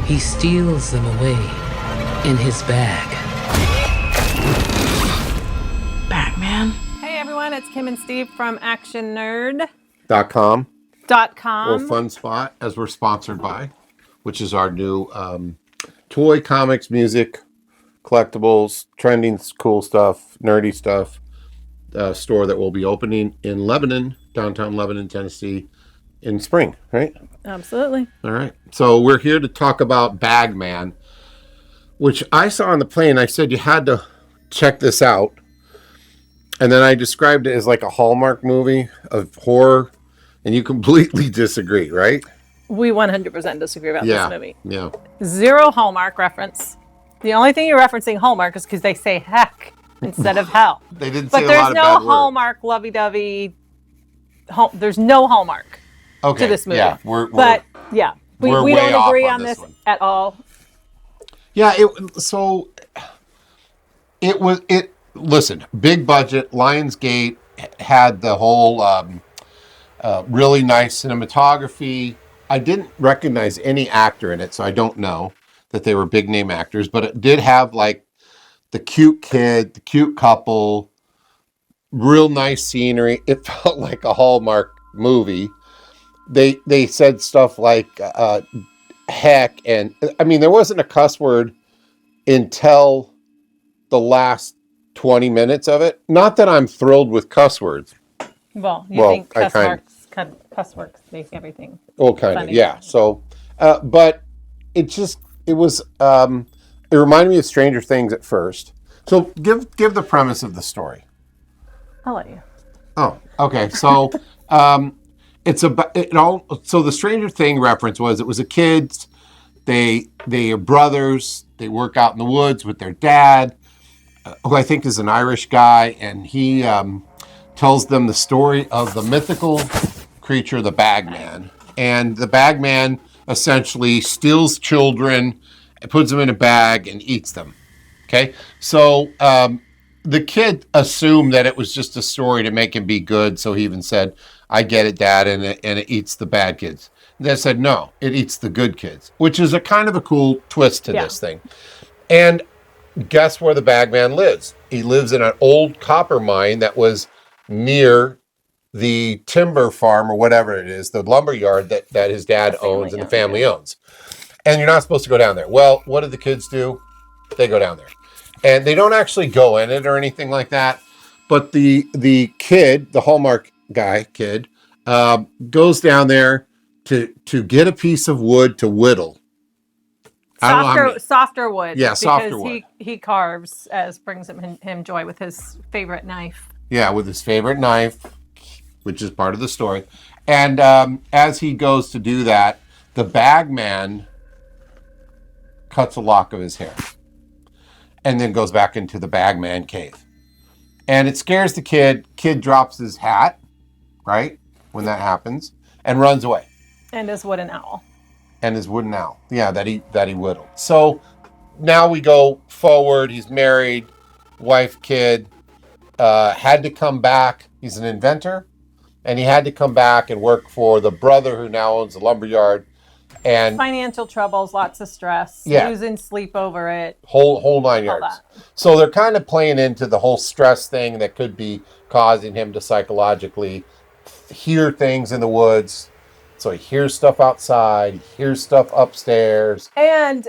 he steals them away in his bag. BAGMAN. Hey everyone, it's Kim and Steve from .com actionnerd.com. or Fun Spot, as we're sponsored by, which is our new toy, comics, music, collectibles, trending, cool stuff, nerdy stuff store that will be opening in Lebanon, downtown Lebanon, Tennessee, in spring, right? Absolutely. All right. So we're here to talk about BAGMAN, which I saw on the plane. I said you had to check this out. And then I described it as like a Hallmark movie of horror, and you completely disagree, right? We 100% disagree about this movie. Yeah. Zero Hallmark reference. The only thing you're referencing Hallmark is because they say heck instead of hell. They didn't but say a there's lot of no bad words. Hallmark lovey-dovey. There's no Hallmark to this movie. Yeah, we way don't off agree on on this one. at all. Yeah, listen, big budget. Lionsgate had the whole really nice cinematography. I didn't recognize any actor in it, so I don't know that they were big name actors, but it did have like the cute kid, the cute couple, real nice scenery. It felt like a Hallmark movie. They said stuff like heck, and I mean there wasn't a cuss word until the last 20 minutes of it. Not that I'm thrilled with cuss words. Well, you think cuss words make everything funny. Yeah. So, but it reminded me of Stranger Things at first. So give the premise of the story. I'll let you. Oh, okay. So, it's about it all. So the Stranger Thing reference was, it was a kids. They are brothers. They work out in the woods with their dad, who I think is an Irish guy, and he tells them the story of the mythical creature, the BAGMAN. And the BAGMAN essentially steals children, puts them in a bag, and eats them. Okay? So the kid assumed that it was just a story to make him be good, so he even said, I get it, Dad, and it eats the bad kids. They said, no, it eats the good kids, which is a kind of a cool twist to this thing. And guess where the BAGMAN lives? He lives in an old copper mine that was near the timber farm or whatever it is, the lumber yard that his dad owns and the family owns. And you're not supposed to go down there. Well, what do the kids do? They go down there. And they don't actually go in it or anything like that. But the kid, the Hallmark kid, goes down there to get a piece of wood to whittle. Softer wood. Yeah, softer wood. He carves, as brings him joy, with his favorite knife. Yeah, with his favorite knife, which is part of the story. And as he goes to do that, the BAGMAN cuts a lock of his hair and then goes back into the BAGMAN cave. And it scares the kid. Kid drops his hat, right, when that happens, and runs away. And his wooden owl. Yeah, that he whittled. So now we go forward. He's married, wife, kid, had to come back. He's an inventor, and he had to come back and work for the brother who now owns the lumberyard. And financial troubles, lots of stress, losing sleep over it. Whole 9 yards. So they're kind of playing into the whole stress thing that could be causing him to psychologically hear things in the woods. So he hears stuff outside, he hears stuff upstairs. And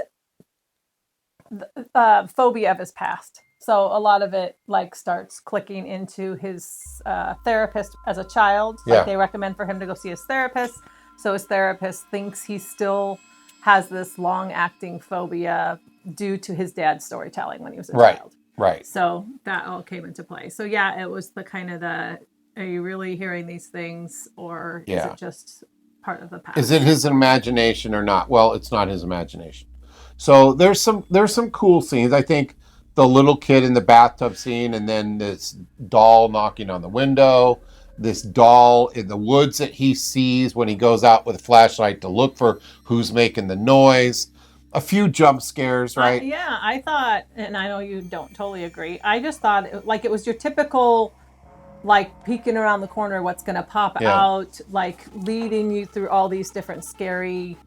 phobia of his past. So a lot of it starts clicking into his therapist as a child. They recommend for him to go see his therapist. So his therapist thinks he still has this long-acting phobia due to his dad's storytelling when he was a child. Right. So that all came into play. So yeah, it was the kind of are you really hearing these things, or is it just part of the past? Is it his imagination or not? Well, it's not his imagination. So there's some cool scenes. I think the little kid in the bathtub scene, and then this doll knocking on the window, this doll in the woods that he sees when he goes out with a flashlight to look for who's making the noise. A few jump scares, right? I thought, and I know you don't totally agree, I just thought it was your typical peeking around the corner, what's going to pop out, leading you through all these different scary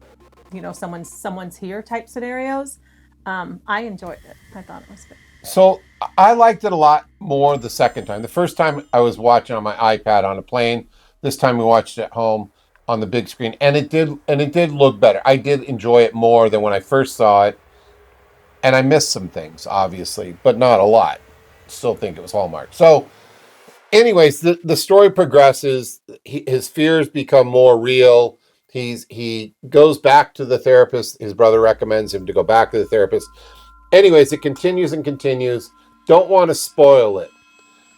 someone's here type scenarios. I enjoyed it. I thought it was good. So I liked it a lot more the second time. The first time I was watching on my iPad on a plane. This time we watched it at home on the big screen, and it did look better. I did enjoy it more than when I first saw it, and I missed some things, obviously, but not a lot. Still think it was Hallmark. So, anyways, the story progresses. His fears become more real. He goes back to the therapist. His brother recommends him to go back to the therapist. Anyways, it continues and continues. Don't want to spoil it,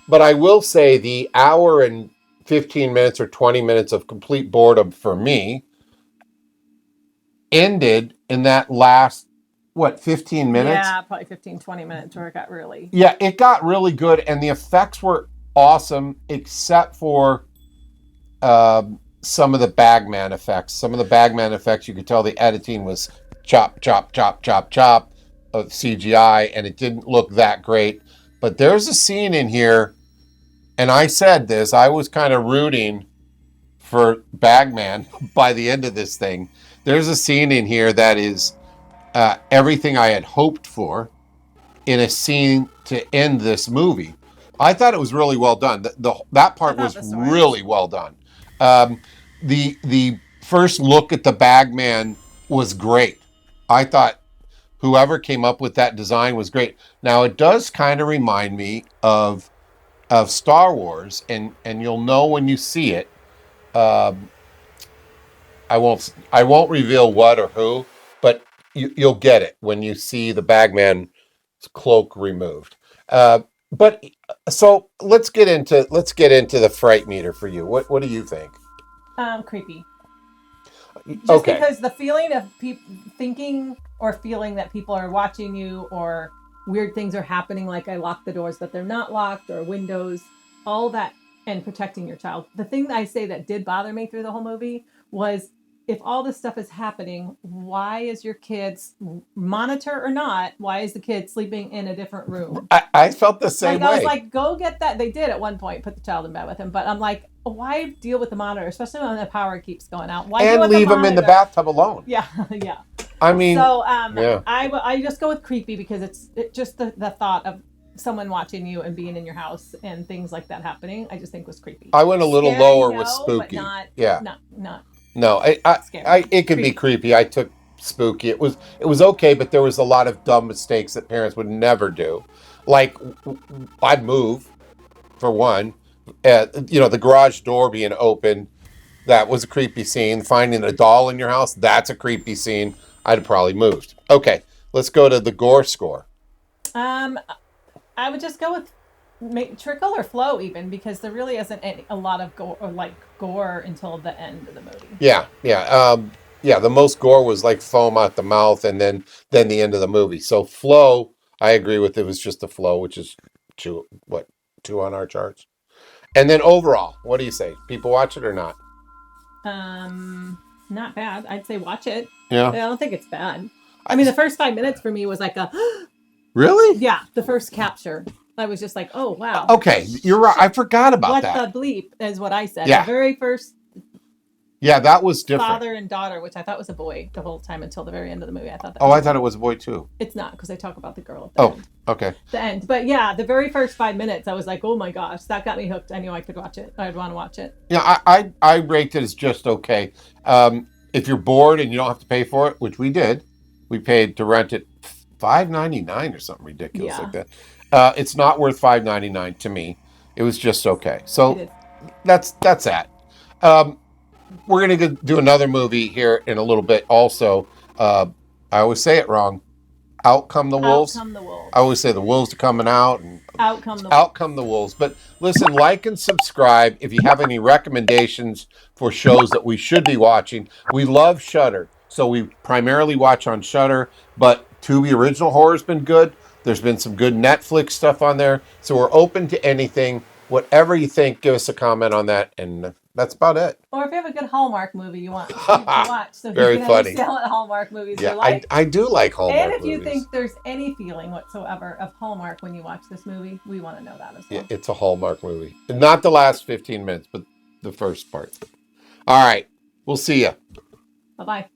but I will say the hour and 15 minutes or 20 minutes of complete boredom for me ended in that last, 15 minutes? Yeah, probably 15, 20 minutes where it got really... Yeah, it got really good, and the effects were awesome, except for some of the Bagman effects. Some of the Bagman effects, you could tell the editing was chop, chop, chop, chop, chop of CGI, and it didn't look that great. But there's a scene in here, and I said this, I was kind of rooting for Bagman by the end of this thing. There's a scene in here that is everything I had hoped for in a scene to end this movie. I thought it was really well done. That part was really well done. The first look at the Bagman was great. I thought whoever came up with that design was great. Now it does kind of remind me of Star Wars, and you'll know when you see it. I won't reveal what or who, but you'll get it when you see the Bagman cloak removed. But so let's get into the fright meter for you. What do you think? Creepy. Just Okay. because the feeling of thinking or feeling that people are watching you, or weird things are happening, like I locked the doors but they're not locked, or windows, all that, and protecting your child. The thing that I say that did bother me through the whole movie was, if all this stuff is happening, why is your kids, monitor or not, why is the kid sleeping in a different room? I felt the same way. I was like, go get that. They did at one point put the child in bed with him, but I'm like, why deal with the monitor, especially when the power keeps going out? Why and leave him in the bathtub alone? Yeah, yeah. I mean, so yeah. I just go with creepy because it's just the thought of someone watching you and being in your house and things like that happening. I just think was creepy. I went a little lower with spooky. But not. No, it could be creepy. I took spooky. It was okay, but there was a lot of dumb mistakes that parents would never do. Like, I'd move, for one. The garage door being open, that was a creepy scene. Finding a doll in your house, that's a creepy scene. I'd have probably moved. Okay, let's go to the gore score. I would just go with trickle or flow, even, because there really isn't a lot of gore until the end of the movie. Yeah. The most gore was like foam out the mouth, and then the end of the movie. So flow, I agree with. It was just the flow, which is 2 on our charts. And then overall, what do you say? People watch it or not? Not bad. I'd say watch it. Yeah. I don't think it's bad. I mean, the first 5 minutes for me was like a... Really? Yeah, the first capture. I was just like, oh, wow. Okay, you're right. I forgot about that. What the bleep is what I said. Yeah. The very first... Yeah, that was different. Father and daughter, which I thought was a boy the whole time until the very end of the movie. I thought it was a boy too. It's not, because they talk about the girl at the end. Okay. The end. But yeah, the very first 5 minutes, I was like, oh my gosh, that got me hooked. I knew I could watch it. I'd want to watch it. Yeah, I rate it as just okay. If you're bored and you don't have to pay for it, which we did, we paid to rent it $5.99 or something ridiculous like that. It's not worth $5.99 to me. It was just okay. So that's that. We're going to do another movie here in a little bit also. I always say it wrong. Out come the wolves. Out come the wolves. I always say the wolves are coming out. And out come the wolves. But listen, like and subscribe if you have any recommendations for shows that we should be watching. We love Shudder, so we primarily watch on Shudder. But Tubi Original Horror's been good. There's been some good Netflix stuff on there. So we're open to anything. Whatever you think, give us a comment on that. And that's about it. Or if you have a good Hallmark movie you want to watch, so Very you can funny. understand what Hallmark movies Yeah, you like. I do like Hallmark movies. And if you movies. think there's any feeling whatsoever of Hallmark when you watch this movie, we want to know that as well. Yeah, it's a Hallmark movie. Not the last 15 minutes, but the first part. All right. We'll see you. Bye-bye.